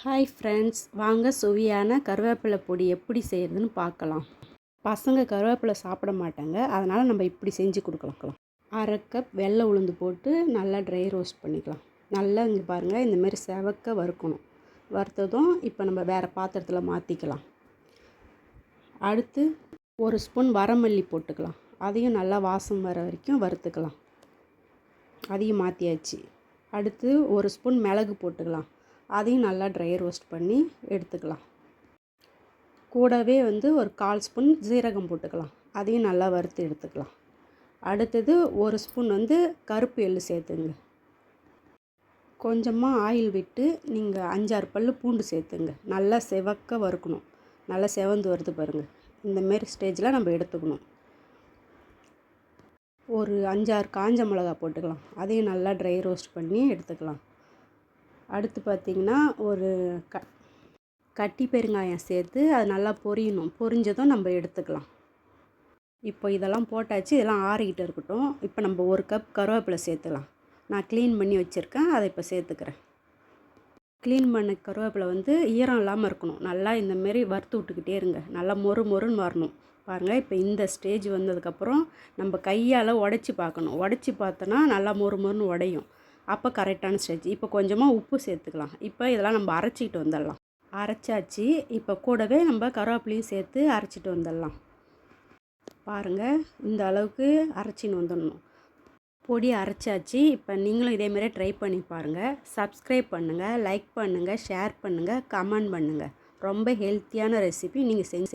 Hi friends, வாங்க சுவையான கருவேப்பிலை பொடி எப்படி செய்கிறதுன்னு பார்க்கலாம். பசங்க கருவேப்பிலை சாப்பிட மாட்டாங்க, அதனால் நம்ம இப்படி செஞ்சு கொடுக்கலாம். 1/2 கப் வெள்ளை உளுந்து போட்டு நல்லா ட்ரை ரோஸ்ட் பண்ணிக்கலாம். நல்லா இங்கே பாருங்கள், இந்தமாரி செவக்க வறுக்கணும். வறுத்ததும் இப்போ நம்ம வேறு பாத்திரத்தில் மாற்றிக்கலாம். அடுத்து 1 ஸ்பூன் வரமல்லி போட்டுக்கலாம். அதையும் நல்லா வாசம் வர வரைக்கும் வறுத்துக்கலாம். அதையும் மாற்றியாச்சு. அடுத்து 1 ஸ்பூன் மிளகு போட்டுக்கலாம். அதையும் நல்லா ட்ரை ரோஸ்ட் பண்ணி எடுத்துக்கலாம். கூடவே ஒரு 1/4 ஸ்பூன் சீரகம் போட்டுக்கலாம். அதையும் நல்லா வறுத்து எடுத்துக்கலாம். அடுத்தது 1 ஸ்பூன் கருப்பு எள்ளு சேர்த்துங்க. கொஞ்சமாக ஆயில் விட்டு நீங்கள் 5-6 பல் பூண்டு சேர்த்துங்க. நல்லா செவக்க வறுக்கணும். நல்லா செவந்து வருது பாருங்கள். இந்தமாரி ஸ்டேஜில் நம்ம எடுத்துக்கணும். ஒரு 5-6 காஞ்ச மிளகா போட்டுக்கலாம். அதையும் நல்லா ட்ரை ரோஸ்ட் பண்ணி எடுத்துக்கலாம். அடுத்து பார்த்திங்கன்னா ஒரு கட்டி பெருங்காயம் சேர்த்து அது நல்லா பொரியணும். பொரிஞ்சதும் நம்ம எடுத்துக்கலாம். இப்போ இதெல்லாம் போட்டாச்சு. இதெல்லாம் ஆறிக்கிட்டு இருக்கட்டும். இப்போ நம்ம 1 கப் கருவேப்பிலை சேர்த்துக்கலாம். நான் க்ளீன் பண்ணி வச்சுருக்கேன், அதை இப்போ சேர்த்துக்கிறேன். க்ளீன் பண்ண கருவேப்பிலை ஈரம் இல்லாமல் இருக்கணும். நல்லா இந்தமாரி வறுத்து விட்டுக்கிட்டே இருங்க. நல்லா மொறு மொறுன்னு வரணும். பாருங்கள், இப்போ இந்த ஸ்டேஜ் வந்ததுக்கப்புறம் நம்ம கையால் உடச்சி பார்க்கணும். உடச்சி பார்த்தோன்னா நல்லா மொறு மொறுன்னு உடையும். அப்போ கரெக்டான ஸ்டேஜ். இப்போ கொஞ்சமாக உப்பு சேர்த்துக்கலாம். இப்போ இதெல்லாம் நம்ம அரைச்சிக்கிட்டு வந்துடலாம். அரைச்சாச்சு. இப்போ கூடவே நம்ம கருவேப்பிலையும் சேர்த்து அரைச்சிட்டு வந்துடலாம். பாருங்கள், இந்த அளவுக்கு அரைச்சின்னு வந்துடணும். பொடி அரைச்சாச்சு. இப்போ நீங்களும் இதேமாதிரி ட்ரை பண்ணி பாருங்கள். சப்ஸ்கிரைப் பண்ணுங்கள், லைக் பண்ணுங்கள், ஷேர் பண்ணுங்கள், கமெண்ட் பண்ணுங்கள். ரொம்ப ஹெல்த்தியான ரெசிபி நீங்கள் செஞ்சு